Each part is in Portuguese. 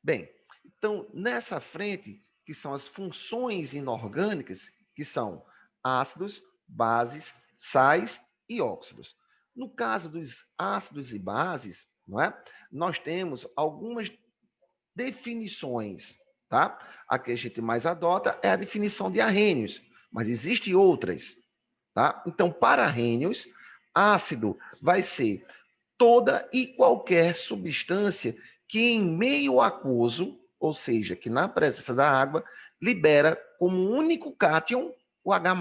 Bem, então, nessa frente, que são as funções inorgânicas, que são ácidos, bases, sais e óxidos. No caso dos ácidos e bases, não é? Nós temos algumas definições, tá? A que a gente mais adota é a definição de arrênios, mas existem outras, tá? Então, para arrênios, ácido vai ser toda e qualquer substância que em meio aquoso, ou seja, que na presença da água, libera como único cátion o H+.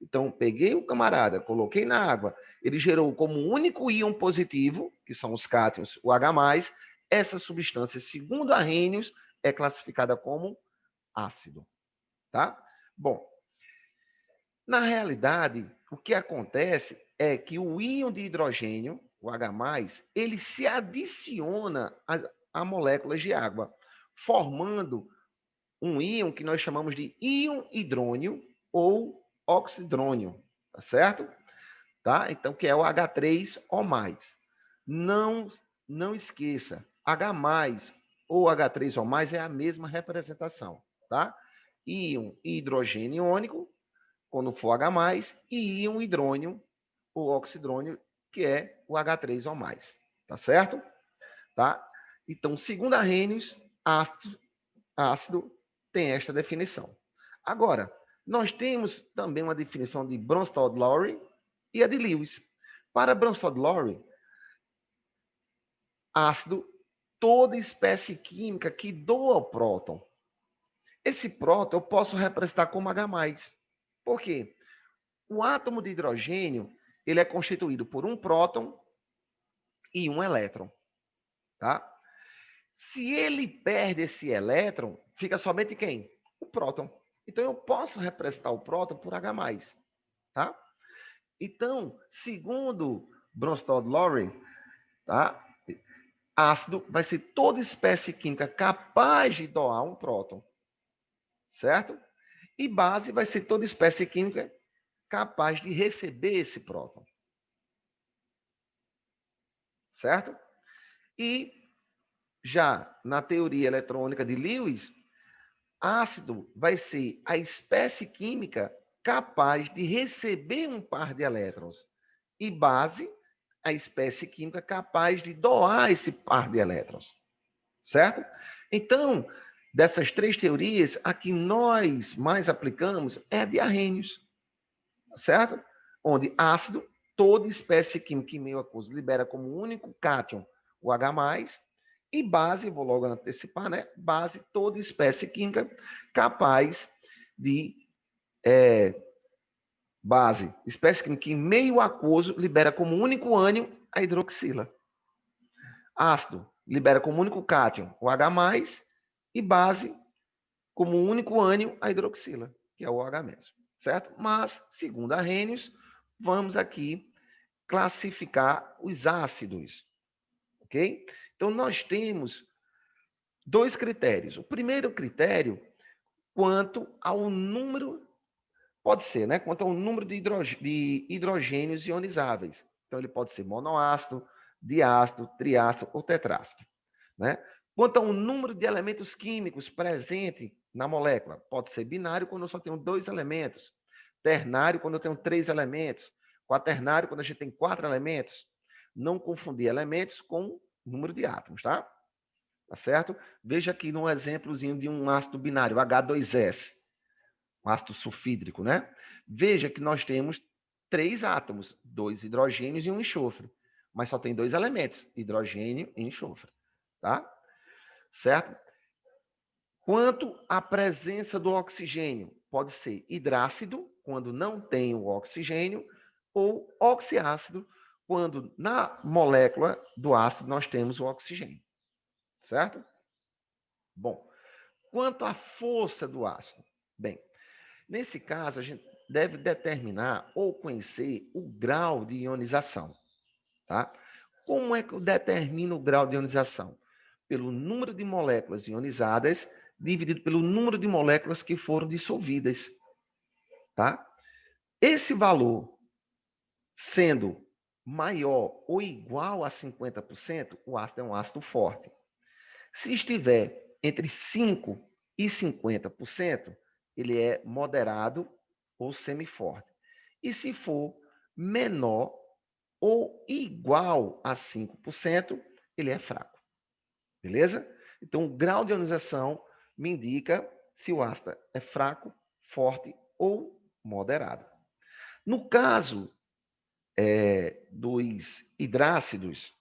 Então, peguei o camarada, coloquei na água, ele gerou como único íon positivo, que são os cátions, o H+, essa substância, segundo Arrhenius, é classificada como ácido, tá? Bom, na realidade, o que acontece é que o íon de hidrogênio, o H+, ele se adiciona a moléculas de água, formando um íon que nós chamamos de íon hidrônio ou oxidrônio, tá certo? Tá? Então, que é o H3O+. Não, não esqueça, H+, ou H3O+, é a mesma representação, tá? Íon hidrogênio iônico, quando for H+, e íon hidrônio, ou oxidrônio, que é o H3O+. Tá certo? Tá? Então, segundo Arrhenius, ácido tem esta definição. Agora, nós temos também uma definição de Bronsted-Lowry e a de Lewis. Para Bronsted-Lowry, ácido, toda espécie química que doa o próton. Esse próton eu posso representar como H+. Por quê? O átomo de hidrogênio, ele é constituído por um próton e um elétron, tá? Se ele perde esse elétron, fica somente quem? O próton. Então, eu posso representar o próton por H+, tá? Então, segundo Bronsted-Lowry, tá? Ácido vai ser toda espécie química capaz de doar um próton, certo? E base vai ser toda espécie química capaz de receber esse próton, certo? E já na teoria eletrônica de Lewis, ácido vai ser a espécie química capaz de receber um par de elétrons. E base, a espécie química capaz de doar esse par de elétrons. Certo? Então, dessas três teorias, a que nós mais aplicamos é a de Arrhenius. Certo? Onde ácido, toda espécie química em meio aquoso libera como único cátion o H+, e base, vou logo antecipar, né? Base, toda espécie química capaz de base, espécie química que em meio aquoso libera como único ânion a hidroxila. Ácido libera como único cátion o H+, e base como único ânion a hidroxila, que é o OH-, certo? Mas, segundo Arrhenius, vamos aqui classificar os ácidos, ok? Então, nós temos dois critérios. O primeiro critério, quanto ao número, pode ser, né? Quanto ao número de hidrogênios ionizáveis. Então, ele pode ser monoácido, diácido, triácido ou tetrácido, né? Quanto ao número de elementos químicos presente na molécula, pode ser binário quando eu só tenho dois elementos, ternário quando eu tenho três elementos, quaternário quando a gente tem quatro elementos. Não confundir elementos com número de átomos, tá? Tá certo? Veja aqui num exemplozinho de um ácido binário, H2S, um ácido sulfídrico, né? Veja que nós temos três átomos, dois hidrogênios e um enxofre, mas só tem dois elementos, hidrogênio e enxofre, tá? Certo? Quanto à presença do oxigênio, pode ser hidrácido, quando não tem o oxigênio, ou oxiácido, quando na molécula do ácido nós temos o oxigênio, certo? Bom, quanto à força do ácido, bem, nesse caso a gente deve determinar ou conhecer o grau de ionização, tá? Como é que eu determino o grau de ionização? Pelo número de moléculas ionizadas dividido pelo número de moléculas que foram dissolvidas, tá? Esse valor sendo maior ou igual a 50%, o ácido é um ácido forte. Se estiver entre 5% e 50%, ele é moderado ou semiforte. E se for menor ou igual a 5%, ele é fraco. Beleza? Então, o grau de ionização me indica se o ácido é fraco, forte ou moderado. No caso dos hidrácidos,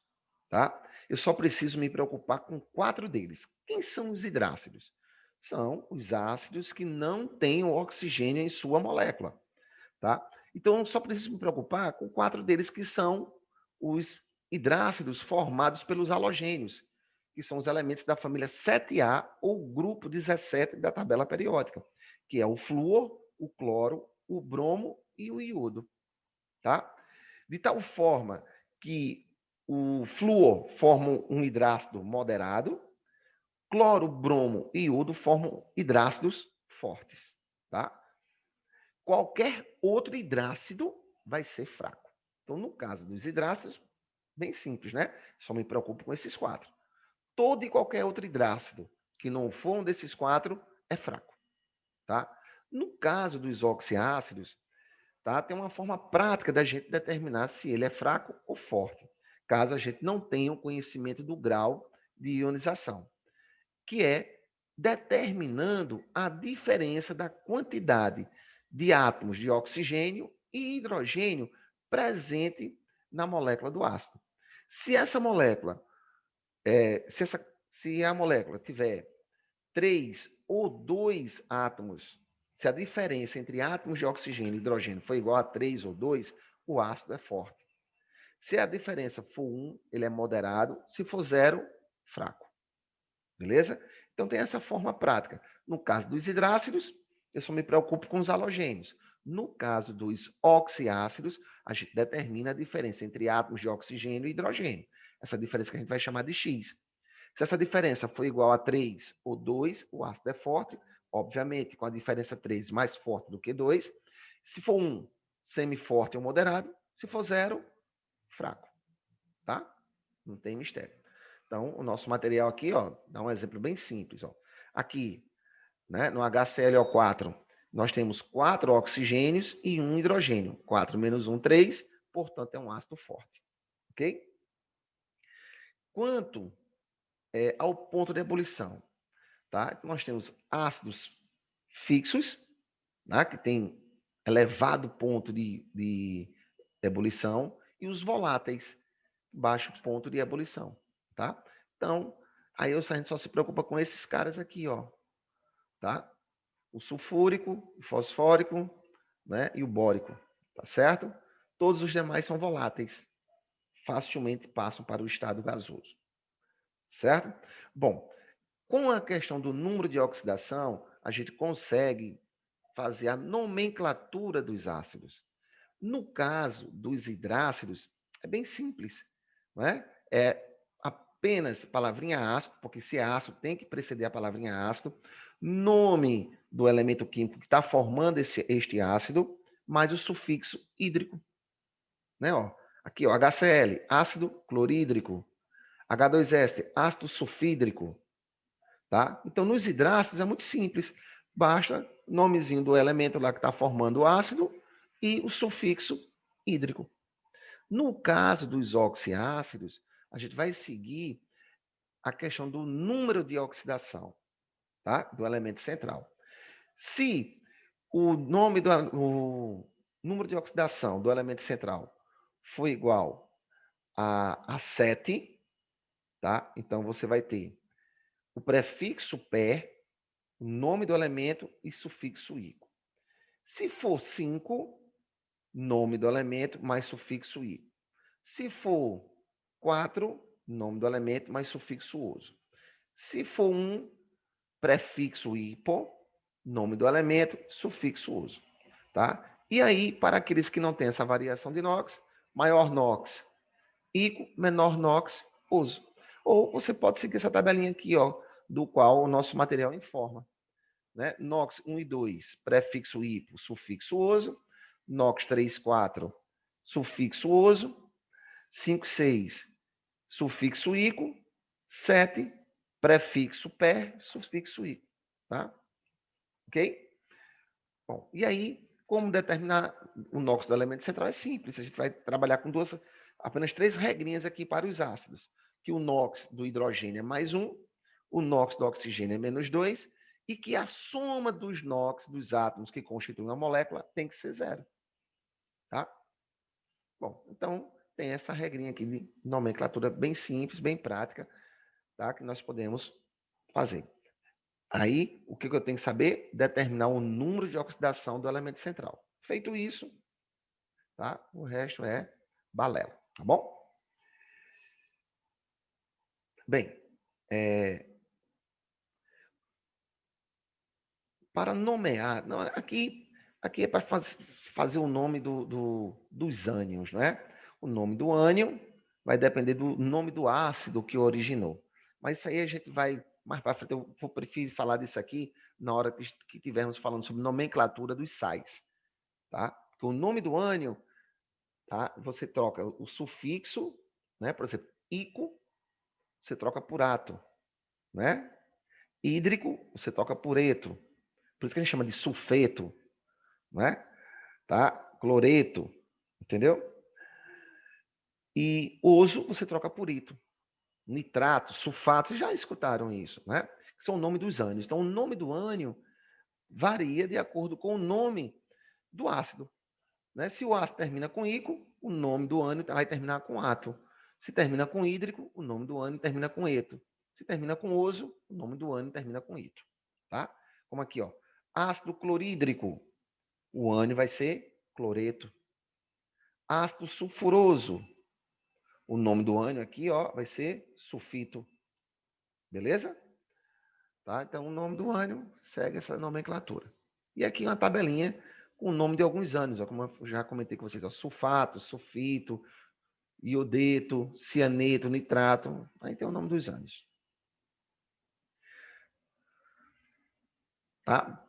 tá? Eu só preciso me preocupar com 4 deles. Quem são os hidrácidos? São os ácidos que não têm o oxigênio em sua molécula, tá? Então, eu só preciso me preocupar com 4 deles, que são os hidrácidos formados pelos halogênios, que são os elementos da família 7A ou grupo 17 da tabela periódica, que é o flúor, o cloro, o bromo e o iodo, tá? De tal forma que o flúor forma um hidrácido moderado, cloro, bromo e iodo formam hidrácidos fortes, tá? Qualquer outro hidrácido vai ser fraco. Então, no caso dos hidrácidos, bem simples, né? Só me preocupo com esses 4. Todo e qualquer outro hidrácido que não for um desses 4 é fraco, tá? No caso dos oxiácidos, tá? Tem uma forma prática da gente determinar se ele é fraco ou forte, caso a gente não tenha o conhecimento do grau de ionização, que é determinando a diferença da quantidade de átomos de oxigênio e hidrogênio presente na molécula do ácido. Se essa molécula, se a molécula tiver 3 ou 2 átomos, se a diferença entre átomos de oxigênio e hidrogênio for igual a 3 ou 2, o ácido é forte. Se a diferença for 1, ele é moderado. Se for 0, fraco. Beleza? Então tem essa forma prática. No caso dos hidrácidos, eu só me preocupo com os halogênios. No caso dos oxiácidos, a gente determina a diferença entre átomos de oxigênio e hidrogênio. Essa diferença que a gente vai chamar de X. Se essa diferença for igual a 3 ou 2, o ácido é forte. Obviamente, com a diferença 3 mais forte do que 2. Se for 1, semi-forte ou moderado. Se for 0, fraco. Tá? Não tem mistério. Então, o nosso material aqui, ó, dá um exemplo bem simples. Ó. Aqui, né, no HClO4, nós temos 4 oxigênios e 1 hidrogênio. 4 menos 1, 3. Portanto, é um ácido forte. Ok? Quanto ao ponto de ebulição, tá? Nós temos ácidos fixos, né, que tem elevado ponto de ebulição, e os voláteis, baixo ponto de ebulição, tá? Então, aí a gente só se preocupa com esses caras aqui, ó, tá? O sulfúrico, o fosfórico, né, e o bórico, tá certo? Todos os demais são voláteis, facilmente passam para o estado gasoso, certo? Bom, com a questão do número de oxidação, a gente consegue fazer a nomenclatura dos ácidos. No caso dos hidrácidos, é bem simples, não é? É apenas palavrinha ácido, porque se é ácido tem que preceder a palavrinha ácido, nome do elemento químico que está formando este ácido, mais o sufixo hídrico, né? Ó, aqui, ó, HCl, ácido clorídrico, H2éster, ácido sulfídrico, tá? Então, nos hidrácidos é muito simples, basta o nomezinho do elemento lá que está formando o ácido e o sufixo hídrico. No caso dos oxiácidos, a gente vai seguir a questão do número de oxidação, tá? Do elemento central. Se o número de oxidação do elemento central for igual a 7, tá? Então você vai ter o prefixo per, o nome do elemento e sufixo ico. Se for 5, nome do elemento mais sufixo i. Se for 4, nome do elemento mais sufixo oso. Se for 1, prefixo hipo, nome do elemento, sufixo oso. Tá? E aí, para aqueles que não têm essa variação de NOx, maior NOx, ico, menor NOx, oso. Ou você pode seguir essa tabelinha aqui, ó, do qual o nosso material informa. Né? NOx 1 e 2, prefixo hipo, sufixo oso. NOx 3, 4, sufixo oso. 5, 6, sufixo ico. 7, prefixo per, sufixo i, tá? Ok? Bom, e aí, como determinar o NOx do elemento central? É simples, a gente vai trabalhar com apenas 3 regrinhas aqui para os ácidos. Que o NOx do hidrogênio é mais 1, o NOx do oxigênio é menos 2, e que a soma dos NOx dos átomos que constituem a molécula tem que ser 0. Tá? Bom, então tem essa regrinha aqui de nomenclatura bem simples, bem prática, tá? Que nós podemos fazer. Aí, o que eu tenho que saber? Determinar o número de oxidação do elemento central. Feito isso, tá? O resto é balela, tá bom? Bem, para nomear, não, aqui é para fazer o nome dos ânions, não é? O nome do ânion vai depender do nome do ácido que originou. Mas isso aí a gente vai mais para frente. Eu vou preferir falar disso aqui na hora que estivermos falando sobre nomenclatura dos sais, tá? Porque o nome do ânion, tá? Você troca o sufixo, né? Por exemplo, ico, você troca por ato, né? Hídrico, você troca por eto. Por isso que a gente chama de sulfeto, né? Tá? Cloreto, entendeu? E oso você troca por ito. Nitrato, sulfato, vocês já escutaram isso, né? Que são o nome dos ânions. Então, o nome do ânion varia de acordo com o nome do ácido. Né? Se o ácido termina com ico, o nome do ânion vai terminar com ato. Se termina com hídrico, o nome do ânion termina com eto. Se termina com oso, o nome do ânion termina com ito. Tá? Como aqui, ó. Ácido clorídrico, o ânion vai ser cloreto. Ácido sulfuroso, o nome do ânion aqui, ó, vai ser sulfito. Beleza? Tá? Então, o nome do ânion segue essa nomenclatura. E aqui uma tabelinha com o nome de alguns ânions, ó, como eu já comentei com vocês, ó, sulfato, sulfito, iodeto, cianeto, nitrato. Aí tem o nome dos ânions. Tá?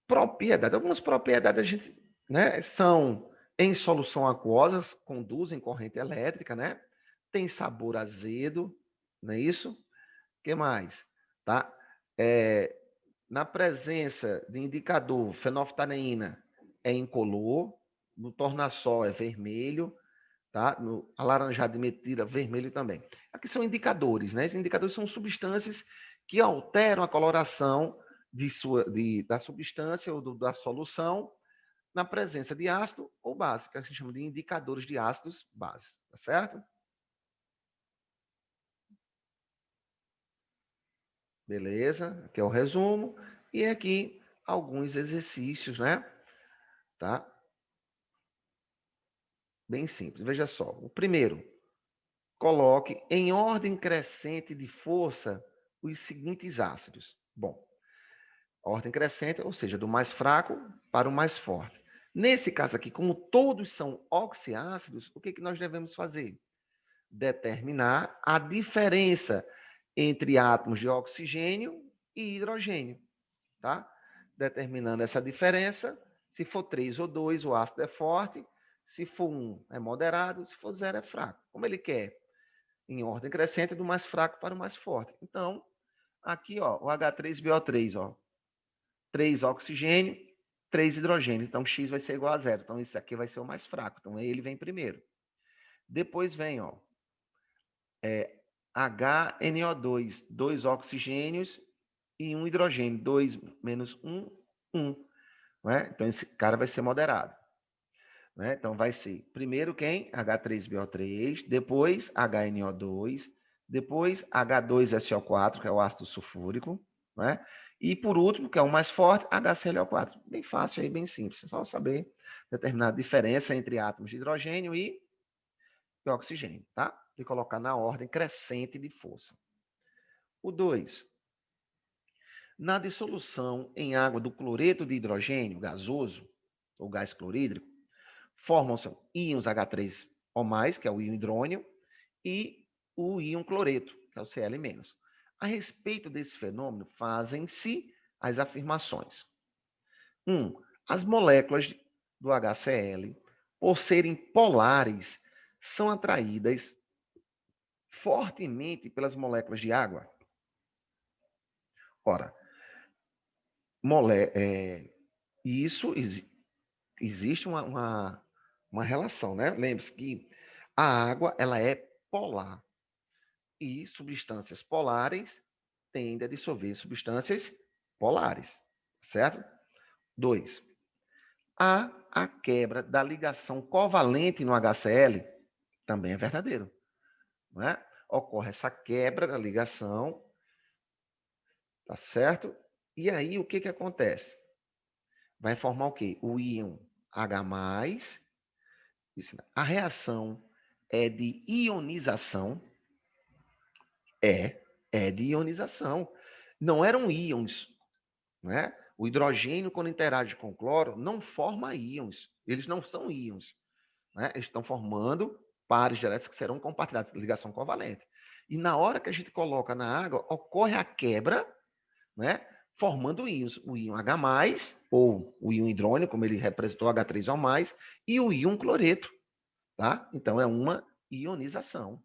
Propriedade. Algumas propriedades a gente, né, são em solução aquosa, conduzem corrente elétrica, né? Tem sabor azedo, não é isso? O que mais? Tá? Na presença de indicador fenolftaleína é incolor, no tornassol é vermelho, tá? No alaranjado de metila, vermelho também. Aqui são indicadores, né? Esses indicadores são substâncias que alteram a coloração da substância ou da solução na presença de ácido ou base, que a gente chama de indicadores de ácidos bases, tá certo? Beleza? Aqui é o resumo. E aqui alguns exercícios, né? Tá? Bem simples. Veja só. O primeiro, coloque em ordem crescente de força os seguintes ácidos. Bom, ordem crescente, ou seja, do mais fraco para o mais forte. Nesse caso aqui, como todos são oxiácidos, o que nós devemos fazer? Determinar a diferença entre átomos de oxigênio e hidrogênio, tá? Determinando essa diferença, se for 3 ou 2, o ácido é forte, se for 1, é moderado, se for 0, é fraco. Como ele quer? Em ordem crescente, do mais fraco para o mais forte. Então, aqui, ó, o H3BO3, ó, 3 oxigênio, 3 hidrogênio. Então, X vai ser igual a 0. Então, isso aqui vai ser o mais fraco. Então, ele vem primeiro. Depois vem, ó, HNO2, 2 oxigênios e 1 hidrogênio. 2 menos 1, 1. Né? Então, esse cara vai ser moderado. Né? Então, vai ser primeiro quem? H3BO3, depois HNO2, depois H2SO4, que é o ácido sulfúrico, né? E por último, que é o mais forte, HClO4. Bem fácil aí, bem simples. É só saber determinar a diferença entre átomos de hidrogênio e oxigênio, tá? E colocar na ordem crescente de força. O 2. Na dissolução em água do cloreto de hidrogênio gasoso, ou gás clorídrico, formam-se íons H3 ou mais, que é o íon hidrônio, e o íon cloreto, que é o Cl-. A respeito desse fenômeno, fazem-se as afirmações. 1. As moléculas do HCl, por serem polares, são atraídas fortemente pelas moléculas de água. Ora, isso existe uma relação, né? Lembre-se que a água ela é polar e substâncias polares tendem a dissolver substâncias polares, certo? 2. Há a quebra da ligação covalente no HCl, também é verdadeiro, não é? Ocorre essa quebra da ligação, tá certo? E aí o que que acontece? Vai formar o quê? O íon H+. A reação é de ionização, é de ionização. Não eram íons, né? O hidrogênio, quando interage com o cloro, não forma íons. Eles não são íons, né? Eles estão formando pares de elétrons que serão compartilhados, ligação covalente. E na hora que a gente coloca na água, ocorre a quebra, né? Formando íons. O íon H+, ou o íon hidrônio, como ele representou H3O+, e o íon cloreto, tá? Então, é uma ionização.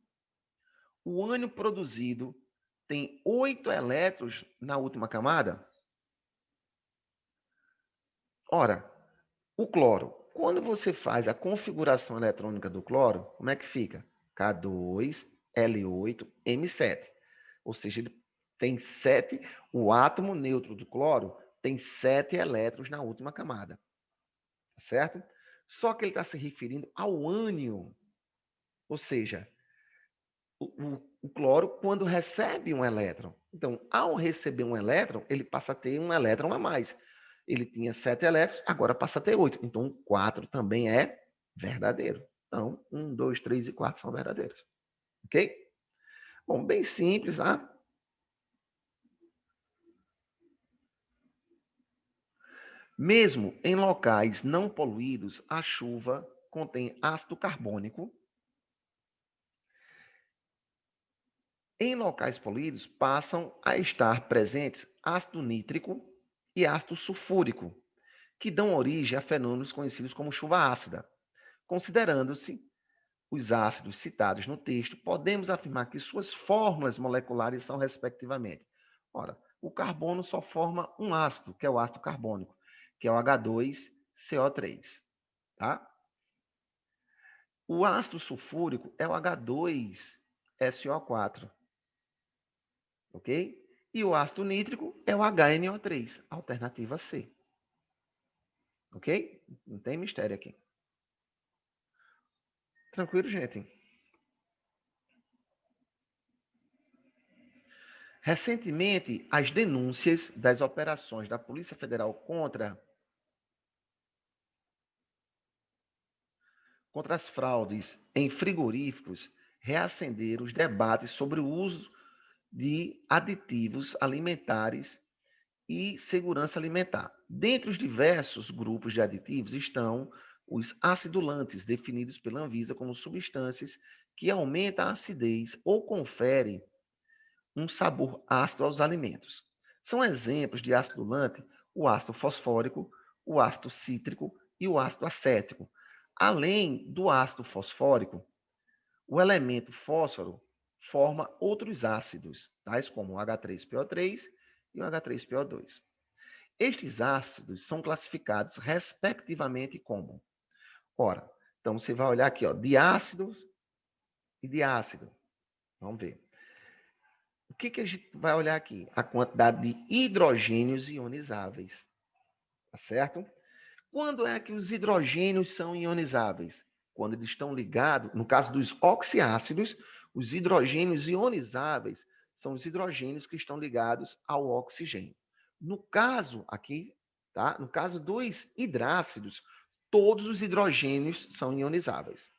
O ânion produzido tem 8 elétrons na última camada? Ora, o cloro, quando você faz a configuração eletrônica do cloro, como é que fica? K2L8M7. Ou seja, ele tem 7, o átomo neutro do cloro tem 7 elétrons na última camada. Tá certo? Só que ele está se referindo ao ânion. Ou seja, o cloro, quando recebe um elétron. Então, ao receber um elétron, ele passa a ter um elétron a mais. Ele tinha 7 elétrons, agora passa a ter 8. Então, 4 também é verdadeiro. Então, 1, 2, 3 e 4 são verdadeiros. Ok? Bom, bem simples, tá? Mesmo em locais não poluídos, a chuva contém ácido carbônico. Em locais poluídos, passam a estar presentes ácido nítrico e ácido sulfúrico, que dão origem a fenômenos conhecidos como chuva ácida. Considerando-se os ácidos citados no texto, podemos afirmar que suas fórmulas moleculares são, respectivamente. Ora, o carbono só forma um ácido, que é o ácido carbônico, que é o H2CO3. Tá? O ácido sulfúrico é o H2SO4. Ok? E o ácido nítrico é o HNO3, alternativa C. Ok? Não tem mistério aqui. Tranquilo, gente? Recentemente, as denúncias das operações da Polícia Federal contra as fraudes em frigoríficos reacenderam os debates sobre o uso de aditivos alimentares e segurança alimentar. Dentre os diversos grupos de aditivos estão os acidulantes, definidos pela Anvisa como substâncias que aumentam a acidez ou conferem um sabor ácido aos alimentos. São exemplos de acidulante o ácido fosfórico, o ácido cítrico e o ácido acético. Além do ácido fosfórico, o elemento fósforo forma outros ácidos, tais como o H3PO3 e o H3PO2. Estes ácidos são classificados respectivamente como, ora, então você vai olhar aqui, ó, diácido e diácido. Vamos ver. O que que a gente vai olhar aqui? A quantidade de hidrogênios ionizáveis, tá certo? Quando é que os hidrogênios são ionizáveis? Quando eles estão ligados, no caso dos oxiácidos, os hidrogênios ionizáveis são os hidrogênios que estão ligados ao oxigênio. No caso aqui, tá? No caso dos hidrácidos, todos os hidrogênios são ionizáveis.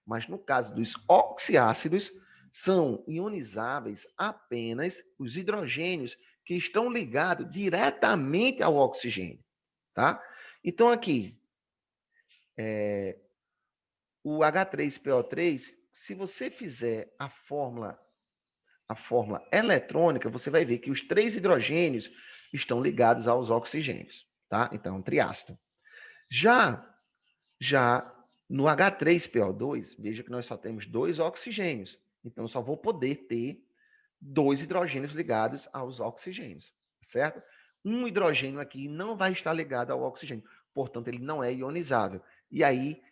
Mas no caso dos oxiácidos, são ionizáveis apenas os hidrogênios que estão ligados diretamente ao oxigênio, tá? Então, aqui, o H3PO3, se você fizer a fórmula eletrônica, você vai ver que os 3 hidrogênios estão ligados aos oxigênios, tá? Então, um triácido. Já no H3PO2, veja que nós só temos 2 oxigênios. Então, eu só vou poder ter 2 hidrogênios ligados aos oxigênios, certo? Um hidrogênio aqui não vai estar ligado ao oxigênio, portanto, ele não é ionizável. E aí,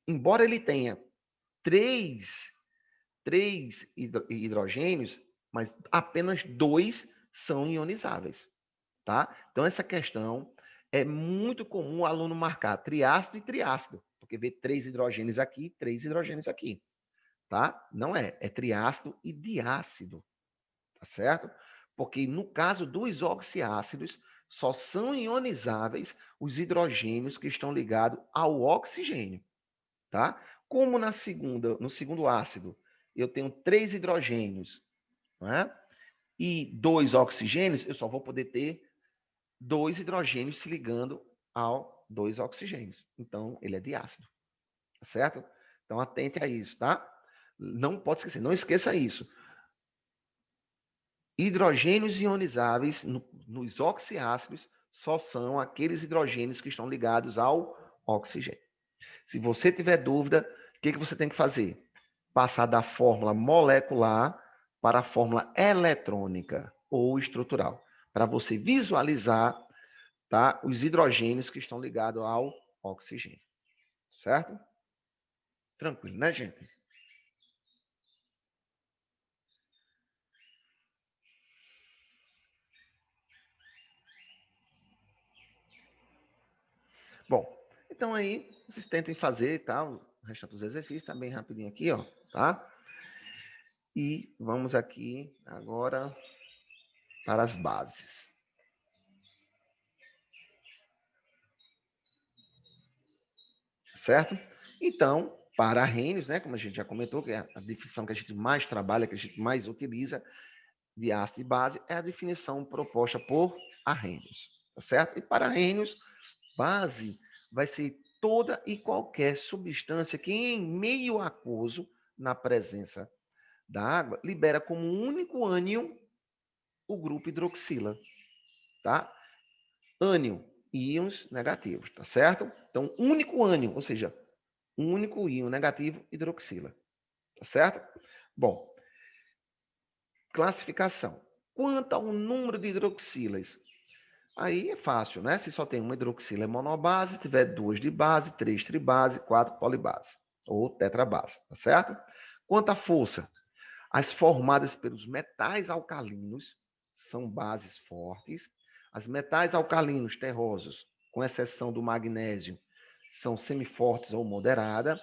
embora ele tenha três hidrogênios, mas apenas 2 são ionizáveis, tá? Então, essa questão é muito comum o aluno marcar triácido e triácido, porque vê 3 hidrogênios aqui, 3 hidrogênios aqui, tá? Não é, é triácido e diácido, tá certo? Porque no caso dos oxiácidos, só são ionizáveis os hidrogênios que estão ligados ao oxigênio, tá? Como no segundo ácido, eu tenho 3 hidrogênios, não é? E 2 oxigênios, eu só vou poder ter 2 hidrogênios se ligando ao 2 oxigênios. Então, ele é diácido, tá certo? Então, atente a isso, tá? Não pode esquecer, não esqueça isso. Hidrogênios ionizáveis nos oxiácidos só são aqueles hidrogênios que estão ligados ao oxigênio. Se você tiver dúvida, o que você tem que fazer? Passar da fórmula molecular para a fórmula eletrônica ou estrutural, para você visualizar, tá, os hidrogênios que estão ligados ao oxigênio. Certo? Tranquilo, né, gente? Bom, então aí vocês tentem fazer, tá? O restante dos exercícios tá bem rapidinho aqui, ó, tá? E vamos aqui agora para as bases. Certo? Então, para Arrhenius, né, como a gente já comentou, que é a definição que a gente mais trabalha, que a gente mais utiliza de ácido e base, é a definição proposta por Arrhenius, tá certo? E para Arrhenius, base vai ser toda e qualquer substância que em meio aquoso, na presença da água, libera como único ânion o grupo hidroxila, tá? Ânion, íons negativos, tá certo? Então, único ânion, ou seja, um único íon negativo, hidroxila. Tá certo? Bom, classificação. Quanto ao número de hidroxilas, aí é fácil, né? Se só tem uma hidroxila é monobase, tiver 2 de base, 3 tribase, 4 polibase, ou tetrabase, tá certo? Quanto à força, as formadas pelos metais alcalinos são bases fortes, as metais alcalinos terrosos, com exceção do magnésio, são semifortes ou moderada,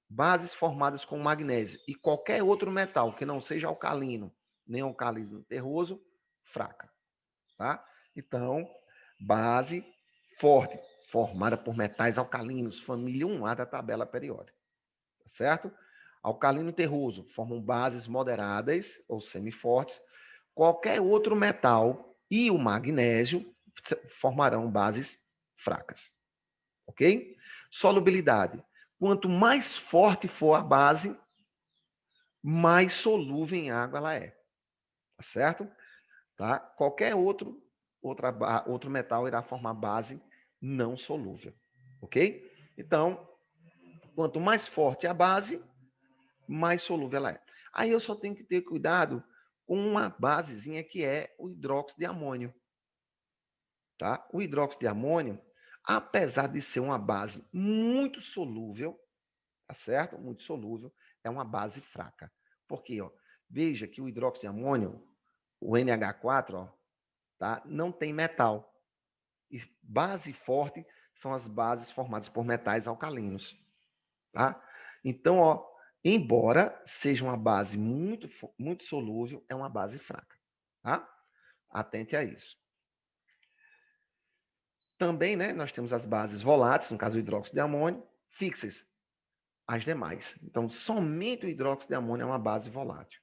bases formadas com magnésio e qualquer outro metal que não seja alcalino, nem alcalino terroso, fraca, tá? Então, base forte, formada por metais alcalinos, família 1A da tabela periódica, tá certo? Alcalino terroso formam bases moderadas ou semifortes. Qualquer outro metal e o magnésio formarão bases fracas, ok? Solubilidade. Quanto mais forte for a base, mais solúvel em água ela é. Tá certo? Tá? Qualquer outro metal irá formar base não solúvel. Ok? Então, quanto mais forte a base, mais solúvel ela é. Aí eu só tenho que ter cuidado com uma basezinha que é o hidróxido de amônio. Tá? O hidróxido de amônio, apesar de ser uma base muito solúvel, tá certo? Muito solúvel, é uma base fraca. Por quê? Ó? Veja que o hidróxido de amônio, o NH4, ó, tá? Não tem metal. E base forte são as bases formadas por metais alcalinos, tá? Então, ó, embora seja uma base muito solúvel, é uma base fraca, tá? Atente a isso. Também, né, nós temos as bases voláteis, no caso o hidróxido de amônio, fixas, as demais. Então, somente o hidróxido de amônio é uma base volátil.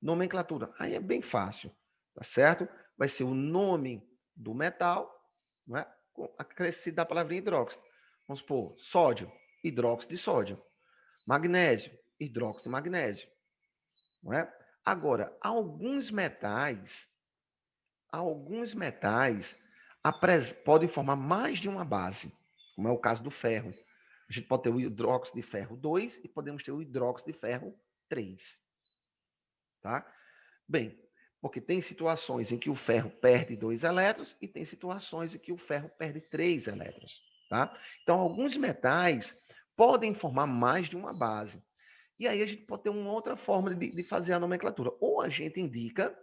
Nomenclatura, aí é bem fácil, tá certo? Vai ser o nome do metal, não é? Acrescido da palavrinha hidróxido. Vamos supor, sódio, hidróxido de sódio. Magnésio, hidróxido de magnésio, não é? Agora, alguns metais podem formar mais de uma base, como é o caso do ferro. A gente pode ter o hidróxido de ferro 2 e podemos ter o hidróxido de ferro 3, tá? Bem, Porque tem situações em que o ferro perde 2 elétrons e tem situações em que o ferro perde 3 elétrons, tá? Então, alguns metais podem formar mais de uma base. E aí a gente pode ter uma outra forma de fazer a nomenclatura. Ou a gente indica,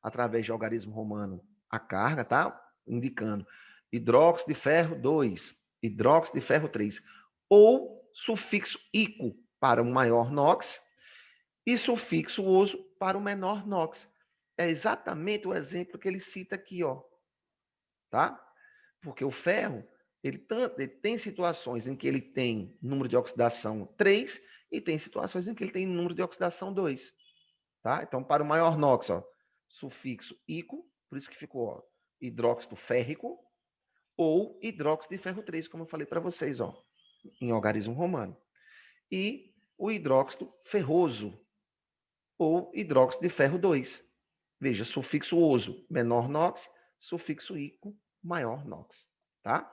através de algarismo romano, a carga, tá? Indicando hidróxido de ferro 2, hidróxido de ferro 3. Ou sufixo ico para o maior NOx e sufixo oso para o menor NOx. É exatamente o exemplo que ele cita aqui, ó, tá? Porque o ferro, ele tem situações em que ele tem número de oxidação 3 e tem situações em que ele tem número de oxidação 2, tá? Então, para o maior NOx, ó, sufixo ico, por isso que ficou, ó, hidróxido férrico ou hidróxido de ferro 3, como eu falei para vocês, ó, em algarismo romano. E o hidróxido ferroso, ou hidróxido de ferro 2. Veja, sufixo oso, menor NOx, sufixo ico, maior NOx, tá?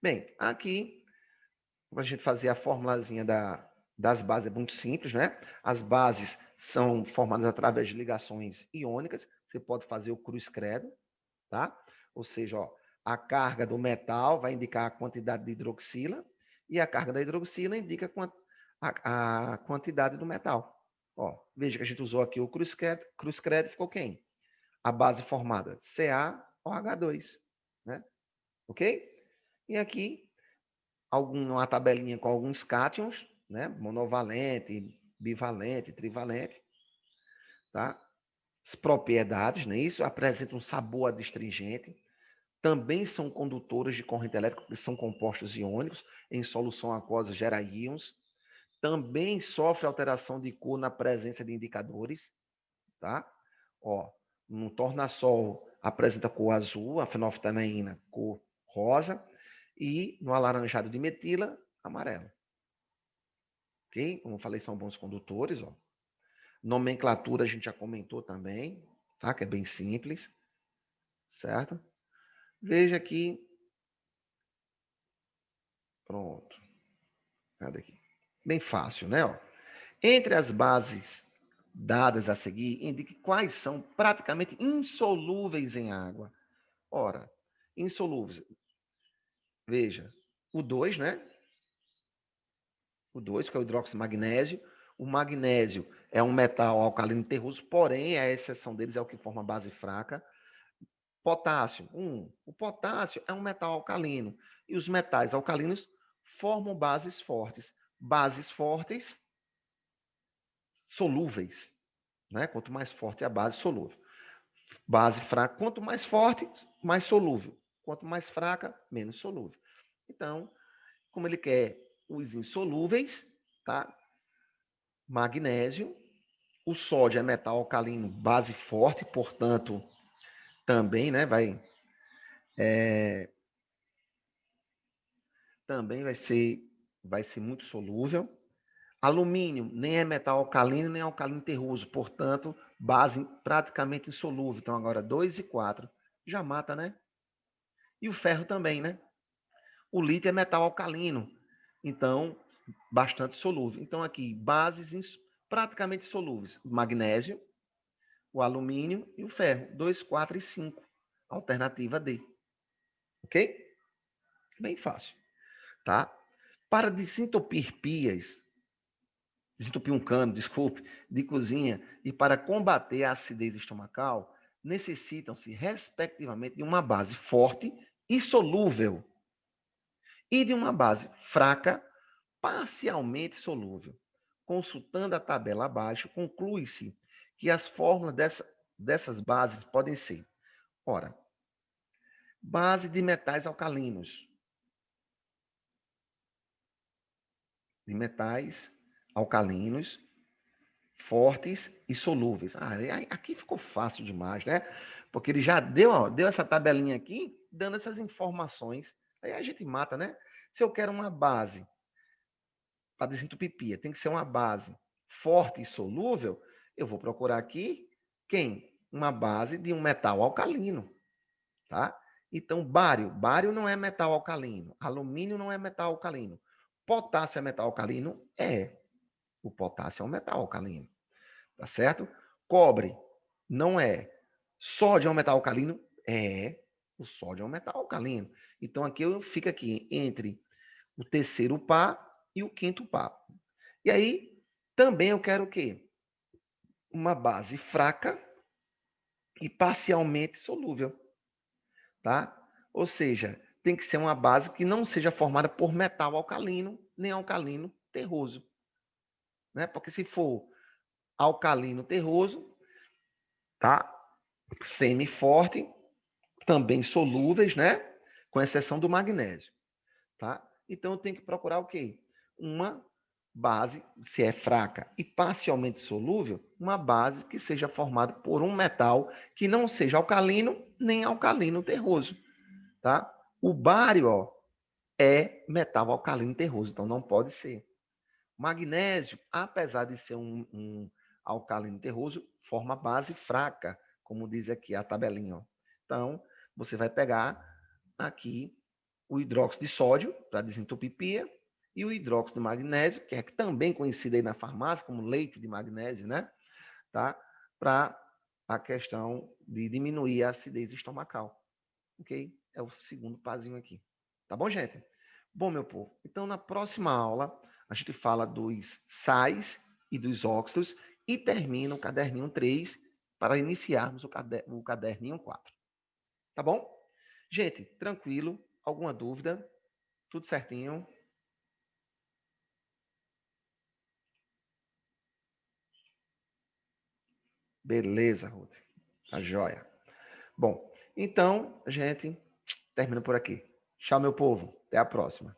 Bem, aqui, para a gente fazer a formulazinha das bases, é muito simples, né? As bases são formadas através de ligações iônicas, você pode fazer o cruz-credo, tá? Ou seja, ó, a carga do metal vai indicar a quantidade de hidroxila e a carga da hidroxila indica a quantidade do metal. Ó, veja que a gente usou aqui o cruz-credo, ficou quem? A base formada CaOH2, né? Ok? E aqui, uma tabelinha com alguns cátions, né? Monovalente, bivalente, trivalente, tá? As propriedades, né? Isso apresenta um sabor adstringente. Também são condutores de corrente elétrica, porque são compostos iônicos. Em solução aquosa gera íons. Também sofre alteração de cor na presença de indicadores, tá? Ó, no tornassol apresenta cor azul, a fenolftaleína cor rosa e no alaranjado de metila, amarelo. Ok? Como eu falei, são bons condutores, ó. Nomenclatura a gente já comentou também, tá? Que é bem simples, certo? Veja aqui, pronto. Cadê aqui? Bem fácil, né? Ó. Entre as bases dadas a seguir, indique quais são praticamente insolúveis em água. Ora, insolúveis. Veja, o 2, né? O 2, que é o hidróxido de magnésio. O magnésio é um metal alcalino terroso, porém, a exceção deles é o que forma a base fraca. Potássio, o potássio é um metal alcalino. E os metais alcalinos formam bases fortes. Bases fortes, solúveis, né? Quanto mais forte a base, solúvel. Base fraca, quanto mais forte, mais solúvel. Quanto mais fraca, menos solúvel. Então, como ele quer os insolúveis, tá? Magnésio, o sódio é metal alcalino, base forte, portanto, também, né, também vai ser muito solúvel. Alumínio nem é metal alcalino, nem alcalino terroso, portanto, base praticamente insolúvel. Então, agora 2 e 4 já mata, né? E o ferro também, né? O lítio é metal alcalino, então, bastante solúvel. Então, aqui, bases praticamente solúveis. O magnésio, o alumínio e o ferro. 2, 4 e 5. Alternativa D. Ok? Bem fácil, tá? Para desentupir pias, desentupir um cano, desculpe, de cozinha e para combater a acidez estomacal, necessitam-se, respectivamente, de uma base forte e solúvel e de uma base fraca, parcialmente solúvel. Consultando a tabela abaixo, conclui-se que as fórmulas dessas bases podem ser, ora, base de metais alcalinos, fortes e solúveis. Aqui ficou fácil demais, né? Porque ele já deu essa tabelinha aqui, dando essas informações. Aí a gente mata, né? Se eu quero uma base para desentupir pia, tem que ser uma base forte e solúvel, eu vou procurar aqui quem? Uma base de um metal alcalino, tá? Então, bário não é metal alcalino, alumínio não é metal alcalino, potássio é metal alcalino? É. O potássio é um metal alcalino, tá certo? Cobre. Não é. Sódio é um metal alcalino? É. O sódio é um metal alcalino. Então, aqui eu fico aqui entre o terceiro par e o quinto par. E aí, também eu quero o quê? Uma base fraca e parcialmente solúvel, tá? Ou seja, tem que ser uma base que não seja formada por metal alcalino, nem alcalino terroso, né? Porque se for alcalino terroso, tá? Semi-forte, também solúveis, né? Com exceção do magnésio, tá? Então eu tenho que procurar o quê? Uma base, se é fraca e parcialmente solúvel, uma base que seja formada por um metal que não seja alcalino nem alcalino terroso, tá? O bário, ó, é metal alcalino terroso, então não pode ser. Magnésio, apesar de ser um alcalino terroso, forma base fraca, como diz aqui a tabelinha. Ó. Então, você vai pegar aqui o hidróxido de sódio para desentupir pia e o hidróxido de magnésio, que é também conhecido aí na farmácia como leite de magnésio, né? Tá? Para a questão de diminuir a acidez estomacal. Ok? É o segundo pazinho aqui. Tá bom, gente? Bom, meu povo, então na próxima aula a gente fala dos sais e dos óxidos e termina o caderninho 3 para iniciarmos o caderninho 4. Tá bom? Gente, tranquilo? Alguma dúvida? Tudo certinho? Beleza, Ruth. Tá joia. Bom, então, gente, termina por aqui. Tchau, meu povo. Até a próxima.